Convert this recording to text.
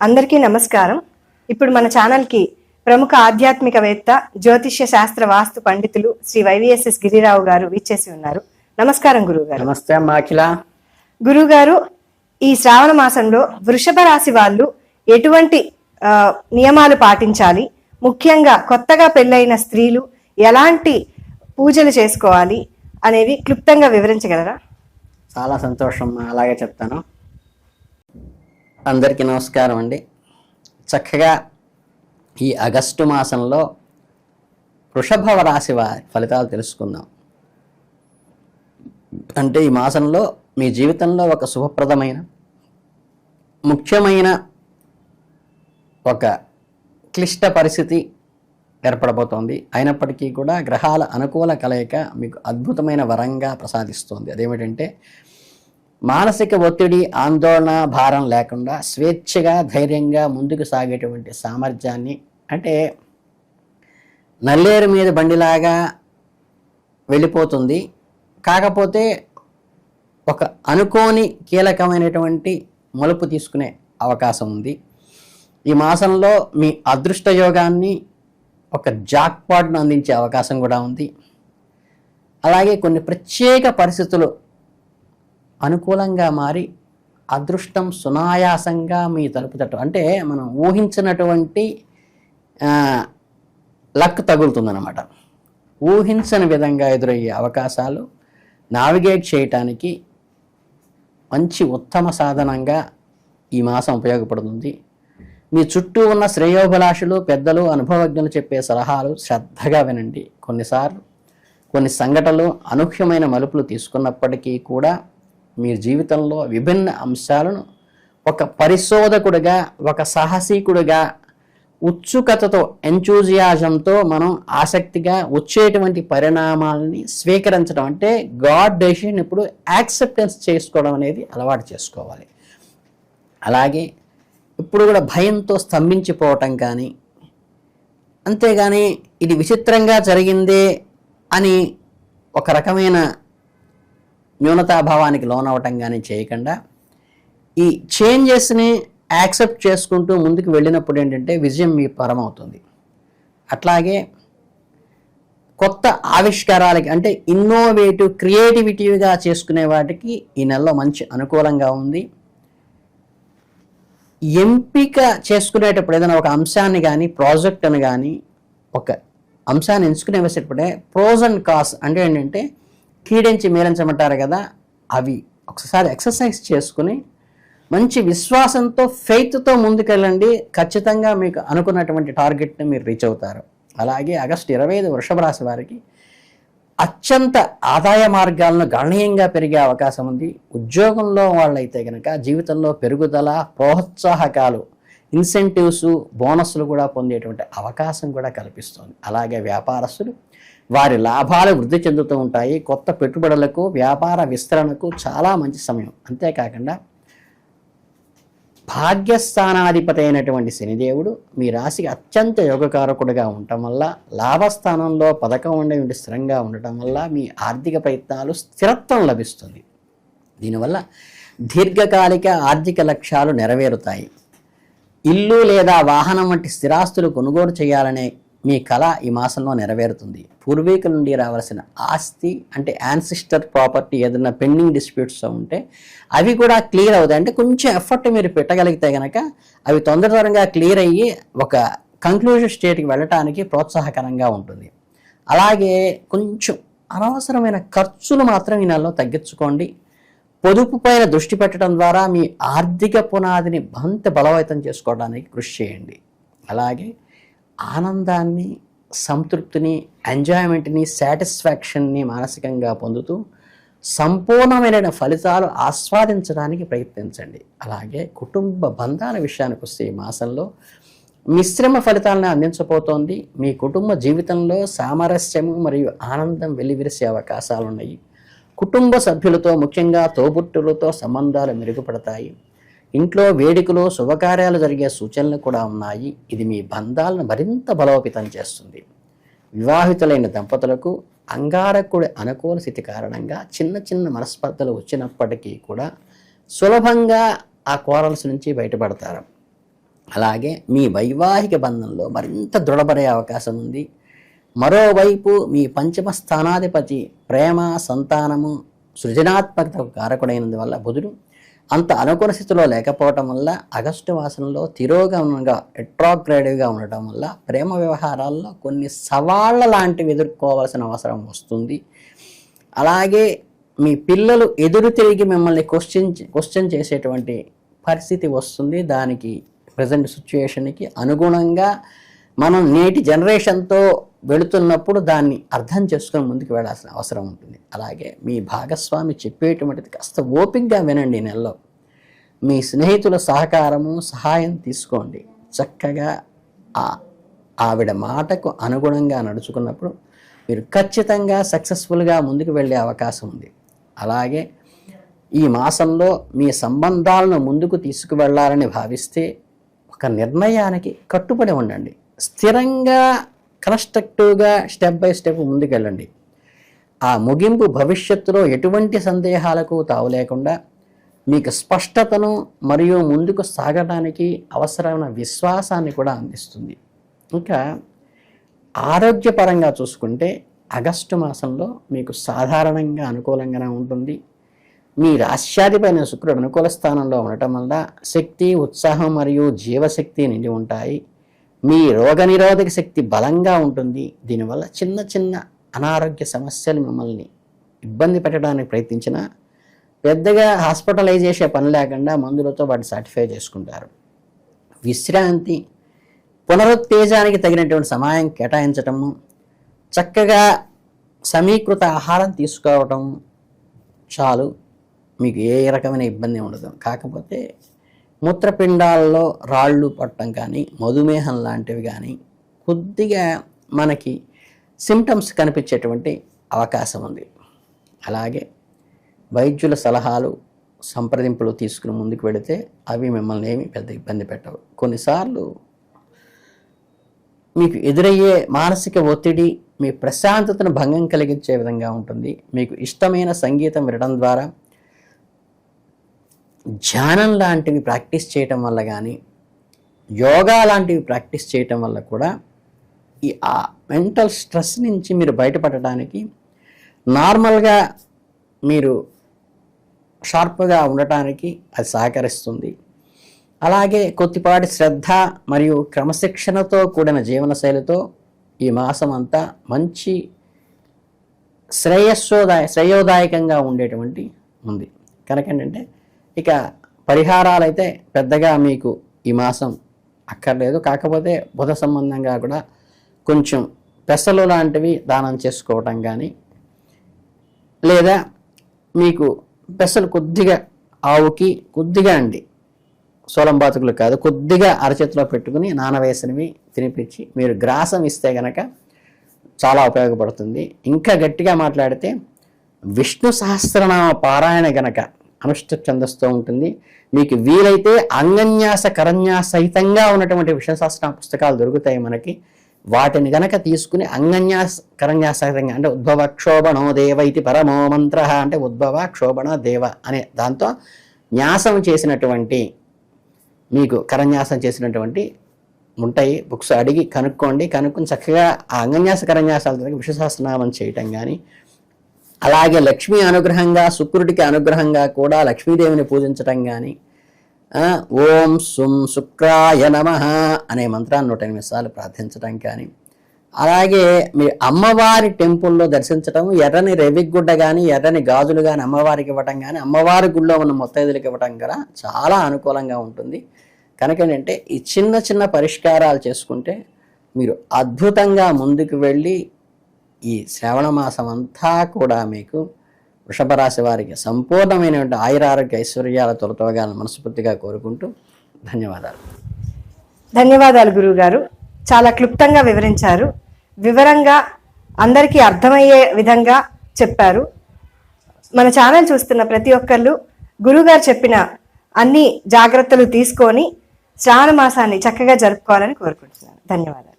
అందరికీ నమస్కారం. ఇప్పుడు మన ఛానల్కి ప్రముఖ ఆధ్యాత్మికవేత్త, జ్యోతిష్య శాస్త్ర వాస్తు పండితులు శ్రీ వైవిఎస్ఎస్ గిరిరావు గారు విచ్చేసి ఉన్నారు. నమస్కారం గురువుగారు. నమస్తే అమ్మా అఖిల. గురువుగారు, ఈ శ్రావణ మాసంలో వృషభ రాశి వాళ్ళు ఎటువంటి నియమాలు పాటించాలి, ముఖ్యంగా కొత్తగా పెళ్ళైన స్త్రీలు ఎలాంటి పూజలు చేసుకోవాలి అనేవి క్లుప్తంగా వివరించగలరా? చాలా సంతోషం, అలాగే చెప్తాను. అందరికీ నమస్కారం అండి. చక్కగా ఈ ఆగస్టు మాసంలో వృషభ రాశి వారి ఫలితాలు తెలుసుకుందాం. అంటే ఈ మాసంలో మీ జీవితంలో ఒక శుభప్రదమైన, ముఖ్యమైన ఒక క్లిష్ట పరిస్థితి ఏర్పడబోతోంది. అయినప్పటికీ కూడా గ్రహాల అనుకూల కలయిక మీకు అద్భుతమైన వరంగా ప్రసాదిస్తోంది. అదేమిటంటే మానసిక ఒత్తిడి, ఆందోళన, భారం లేకుండా స్వేచ్ఛగా, ధైర్యంగా ముందుకు సాగేటువంటి సామర్థ్యాన్ని, అంటే నల్లేరు మీద బండిలాగా వెళ్ళిపోతుంది. కాకపోతే ఒక అనుకోని కీలకమైనటువంటి మలుపు తీసుకునే అవకాశం ఉంది. ఈ మాసంలో మీ అదృష్ట యోగాన్ని, ఒక జాక్పాట్ను అందించే అవకాశం కూడా ఉంది. అలాగే కొన్ని ప్రత్యేక పరిస్థితులు అనుకూలంగా మారి అదృష్టం సునాయాసంగా మీ తలుపు తట్టు, అంటే మనం ఊహించినటువంటి లక్ తగులుతుందన్నమాట. ఊహించని విధంగా ఎదురయ్యే అవకాశాలు నావిగేట్ చేయటానికి మంచి ఉత్తమ సాధనంగా ఈ మాసం ఉపయోగపడుతుంది. మీ చుట్టూ ఉన్న శ్రేయోభిలాషులు, పెద్దలు, అనుభవజ్ఞులు చెప్పే సలహాలు శ్రద్ధగా వినండి. కొన్ని సంఘటనలు అనూహ్యమైన మలుపులు తీసుకున్నప్పటికీ కూడా మీ జీవితంలో విభిన్న అంశాలను ఒక పరిశోధకుడిగా, ఒక సాహసీకుడిగా, ఉత్సుకతతో, ఎంతూజియాజంతో మనం ఆసక్తిగా వచ్చేటువంటి పరిణామాలని స్వీకరించడం, అంటే గాడ్ డెసిషన్ ఇప్పుడు యాక్సెప్టెన్స్ చేసుకోవడం అనేది అలవాటు చేసుకోవాలి. అలాగే ఇప్పుడు కూడా భయంతో స్తంభించిపోవటం కానీ, అంతేగాని ఇది విచిత్రంగా జరిగిందే అని ఒక రకమైన న్యూనతాభావానికి లోనవటం కానీ చేయకుండా ఈ చేంజెస్ని యాక్సెప్ట్ చేసుకుంటూ ముందుకు వెళ్ళినప్పుడు ఏంటంటే విజయం మీ పరమవుతుంది. అట్లాగే కొత్త ఆవిష్కారాలకి, అంటే ఇన్నోవేటివ్, క్రియేటివిటీగా చేసుకునే వాటికి ఈ నెలలో మంచి అనుకూలంగా ఉంది. ఎంపిక చేసుకునేటప్పుడు ఏదైనా ఒక అంశాన్ని కానీ, ప్రాజెక్ట్ని కానీ, ఒక అంశాన్ని ఎంచుకునే వేసేటప్పుడే ప్రోస్ అండ్ కాన్స్, అంటే ఏంటంటే కీడించి మేలించమంటారు కదా, అవి ఒకసారి ఎక్సర్సైజ్ చేసుకుని మంచి విశ్వాసంతో, ఫెయిత్తో ముందుకెళ్ళండి. ఖచ్చితంగా మీకు అనుకున్నటువంటి టార్గెట్ని మీరు రీచ్ అవుతారు. అలాగే ఆగస్టు 25 వృషభ రాశి వారికి అత్యంత ఆదాయ మార్గాలను గణనీయంగా పెరిగే అవకాశం ఉంది. ఉద్యోగంలో వాళ్ళైతే కనుక జీవితంలో పెరుగుదల, ప్రోత్సాహకాలు, ఇన్సెంటివ్స్, బోనస్లు కూడా పొందేటువంటి అవకాశం కూడా కల్పిస్తుంది. అలాగే వ్యాపారస్తులు వారి లాభాలు వృద్ధి చెందుతూ ఉంటాయి. కొత్త పెట్టుబడులకు, వ్యాపార విస్తరణకు చాలా మంచి సమయం. అంతేకాకుండా భాగ్యస్థానాధిపతి అయినటువంటి శనిదేవుడు మీ రాశికి అత్యంత యోగకారకుడిగా ఉండటం వల్ల, లాభస్థానంలో పథకం ఉండి స్థిరంగా ఉండటం వల్ల మీ ఆర్థిక ప్రయత్నాలు స్థిరత్వం లభిస్తుంది. దీనివల్ల దీర్ఘకాలిక ఆర్థిక లక్ష్యాలు నెరవేరుతాయి. ఇల్లు లేదా వాహనం వంటి స్థిరాస్తులు కొనుగోలు చేయాలనే మీ కళ ఈ మాసంలో నెరవేరుతుంది. పూర్వీకుల నుండి రావాల్సిన ఆస్తి, అంటే యాన్సిస్టర్ ప్రాపర్టీ, ఏదైనా పెండింగ్ డిస్ప్యూట్స్ ఉంటే అవి కూడా క్లియర్ అవుతాయి. అంటే కొంచెం ఎఫర్ట్ మీరు పెట్టగలిగితే కనుక అవి తొందరగా క్లియర్ అయ్యి ఒక కంక్లూజన్ స్టేట్కి వెళ్ళటానికి ప్రోత్సాహకరంగా ఉంటుంది. అలాగే కొంచెం అనవసరమైన ఖర్చులు మాత్రం ఈ నెలలో తగ్గించుకోండి. పొదుపు పైన దృష్టి పెట్టడం ద్వారా మీ ఆర్థిక పునాదిని మరింత బలవంతం చేసుకోవడానికి కృషి చేయండి. అలాగే ఆనందాన్ని, సంతృప్తిని, ఎంజాయ్మెంట్ని, సాటిస్ఫాక్షన్ని మానసికంగా పొందుతూ సంపూర్ణమైన ఫలితాలు ఆస్వాదించడానికి ప్రయత్నించండి. అలాగే కుటుంబ బంధాల విషయానికి వస్తే ఈ మాసంలో మిశ్రమ ఫలితాలను అందించబోతోంది. మీ కుటుంబ జీవితంలో సామరస్యము మరియు ఆనందం వెల్లివిరిసే అవకాశాలు ఉన్నాయి. కుటుంబ సభ్యులతో, ముఖ్యంగా తోబుట్టులతో సంబంధాలు మెరుగుపడతాయి. ఇంట్లో వేడుకలు, శుభకార్యాలు జరిగే సూచనలు కూడా ఉన్నాయి. ఇది మీ బంధాలను మరింత బలోపేతం చేస్తుంది. వివాహితులైన దంపతులకు అంగారకుడి అనుకూల స్థితి కారణంగా చిన్న మనస్పర్ధలు వచ్చినప్పటికీ కూడా సులభంగా ఆ కోరల్స్ నుంచి బయటపడతారు. అలాగే మీ వైవాహిక బంధంలో మరింత దృఢపడే అవకాశం ఉంది. మరోవైపు మీ పంచమ స్థానాధిపతి ప్రేమ, సంతానము, సృజనాత్మకతకు కారకుడైనందువల్ల బుధుడు అంత అనుకూల స్థితిలో లేకపోవటం వల్ల ఆగస్టు మాసంలో తిరోగమనంగా ఎట్రాగ్రేడివ్గా ఉండటం వల్ల ప్రేమ వ్యవహారాల్లో కొన్ని సవాళ్ళ లాంటివి ఎదుర్కోవాల్సిన అవసరం వస్తుంది. అలాగే మీ పిల్లలు ఎదురు తిరిగి మిమ్మల్ని క్వశ్చన్ చేసేటువంటి పరిస్థితి వస్తుంది. దానికి ప్రజెంట్ సిచ్యుయేషన్కి అనుగుణంగా మనం నేటి జనరేషన్తో వెళుతున్నప్పుడు దాన్ని అర్థం చేసుకొని ముందుకు వెళ్ళాల్సిన అవసరం ఉంటుంది. అలాగే మీ భాగస్వామి చెప్పేటువంటిది కాస్త ఓపికగా వినండి. ఈ నెలలో మీ స్నేహితుల సహకారము, సహాయం తీసుకోండి. చక్కగా ఆవిడ మాటకు అనుగుణంగా నడుచుకున్నప్పుడు మీరు ఖచ్చితంగా సక్సెస్ఫుల్గా ముందుకు వెళ్ళే అవకాశం ఉంది. అలాగే ఈ మాసంలో మీ సంబంధాలను ముందుకు తీసుకువెళ్ళాలని భావిస్తే ఒక నిర్ణయానికి కట్టుబడి ఉండండి. స్థిరంగా కన్స్ట్రక్టివ్గా స్టెప్ బై స్టెప్ ముందుకెళ్ళండి. ఆ ముగింపు భవిష్యత్తులో ఎటువంటి సందేహాలకు తావు లేకుండా మీకు స్పష్టతను మరియు ముందుకు సాగడానికి అవసరమైన విశ్వాసాన్ని కూడా అందిస్తుంది. ఇంకా ఆరోగ్యపరంగా చూసుకుంటే ఆగస్టు మాసంలో మీకు సాధారణంగా అనుకూలంగానే ఉంటుంది. మీ రాశ్యాధిపైన శుక్రుడు అనుకూల స్థానంలో ఉండటం వల్ల శక్తి, ఉత్సాహం మరియు జీవశక్తి నిండి ఉంటాయి. మీ రోగనిరోధక శక్తి బలంగా ఉంటుంది. దీనివల్ల చిన్న చిన్న అనారోగ్య సమస్యలు మిమ్మల్ని ఇబ్బంది పెట్టడానికి ప్రయత్నించినా పెద్దగా హాస్పిటలైజ్ చేసే పని లేకుండా మందులతో వాటిని సర్టిఫై చేసుకుంటారు. విశ్రాంతి, పునరుత్తేజానికి తగినటువంటి సమయం కేటాయించటము, చక్కగా సమీకృత ఆహారం తీసుకోవటం చాలు, మీకు ఏ రకమైన ఇబ్బంది ఉండదు. కాకపోతే మూత్రపిండాలలో రాళ్ళు పట్టడం కానీ, మధుమేహం లాంటివి కానీ కొద్దిగా మనకి సిమ్టమ్స్ కనిపించేటువంటి అవకాశం ఉంది. అలాగే వైద్యుల సలహాలు, సంప్రదింపులు తీసుకుని ముందుకు వెళితే అవి మిమ్మల్ని ఏమీ పెద్ద ఇబ్బంది పెట్టవు. కొన్నిసార్లు మీకు ఎదురయ్యే మానసిక ఒత్తిడి మీ ప్రశాంతతను భంగం కలిగించే విధంగా ఉంటుంది. మీకు ఇష్టమైన సంగీతం వినడం ద్వారా, ధ్యానం లాంటివి ప్రాక్టీస్ చేయటం వల్ల కానీ, యోగా లాంటివి ప్రాక్టీస్ చేయటం వల్ల కూడా ఆ మెంటల్ స్ట్రెస్ నుంచి మీరు బయటపడటానికి, నార్మల్గా మీరు షార్ప్గా ఉండటానికి అది సహకరిస్తుంది. అలాగే కొద్దిపాటి శ్రద్ధ మరియు క్రమశిక్షణతో కూడిన జీవనశైలితో ఈ మాసం అంతా మంచి శ్రేయోదాయకంగా ఉండేటువంటి ఉంది. కనుక ఏంటంటే ఇక పరిహారాలు అయితే పెద్దగా మీకు ఈ మాసం అక్కర్లేదు. కాకపోతే బుధ సంబంధంగా కూడా కొంచెం పెసలు లాంటివి దానం చేసుకోవటం కానీ, లేదా మీకు పెసలు కొద్దిగా ఆవుకి కొద్దిగా అండి, సోలం బాతుకులు కాదు, కొద్దిగా అరచేతిలో పెట్టుకుని నానవేసినవి తినిపించి మీరు గ్రాసం ఇస్తే గనక చాలా ఉపయోగపడుతుంది. ఇంకా గట్టిగా మాట్లాడితే విష్ణు సహస్రనామ పారాయణ గనక అనుష్ఠ ఛందస్తో ఉంటుంది. మీకు వీలైతే అంగన్యాస కరన్యాస సహితంగా ఉన్నటువంటి విష్ణు సహస్రనామ పుస్తకాలు దొరుకుతాయి మనకి. వాటిని గనక తీసుకుని అంగన్యాస కరన్యాస సహితంగా, అంటే ఉద్భవ క్షోభణో దేవ ఇది పరమో మంత్ర, అంటే ఉద్భవ క్షోభణ దేవ అనే దాంతో న్యాసం చేసినటువంటి, మీకు కరన్యాసం చేసినటువంటి ఉంటాయి బుక్స్, అడిగి కనుక్కొని చక్కగా ఆ అంగన్యాస కరన్యాసాలతో విష్ణు సహస్రనామం చేయటం కానీ, అలాగే లక్ష్మీ అనుగ్రహంగా, శుక్రుడికి అనుగ్రహంగా కూడా లక్ష్మీదేవిని పూజించటం కానీ, ఓం సుం శుక్రాయ నమః అనే మంత్రాన్ని 108 సార్లు ప్రార్థించడం కానీ, అలాగే మీ అమ్మవారి టెంపుల్లో దర్శించడం, ఎర్రని రెవిగుడ్డ కానీ, ఎర్రని గాజులు కానీ అమ్మవారికి ఇవ్వటం కానీ, అమ్మవారి గుళ్ళో ఉన్న ముత్తైదులకు ఇవ్వటం కూడా చాలా అనుకూలంగా ఉంటుంది. కనుక ఏంటంటే ఈ చిన్న చిన్న పరిష్కారాలు చేసుకుంటే మీరు అద్భుతంగా ముందుకు వెళ్ళి ఈ శ్రావణ మాసం అంతా కూడా మీకు వృషభ రాశి వారికి సంపూర్ణమైనటువంటి ఆయురారోగ్య ఐశ్వర్యాల తొలతోగాలను మనస్ఫూర్తిగా కోరుకుంటూ ధన్యవాదాలు. ధన్యవాదాలు గురువు గారు. చాలా క్లుప్తంగా వివరించారు. వివరంగా అందరికీ అర్థమయ్యే విధంగా చెప్పారు. మన ఛానల్ చూస్తున్న ప్రతి ఒక్కళ్ళు గురువుగారు చెప్పిన అన్ని జాగ్రత్తలు తీసుకొని శ్రావణ మాసాన్ని చక్కగా జరుపుకోవాలని కోరుకుంటున్నాను. ధన్యవాదాలు.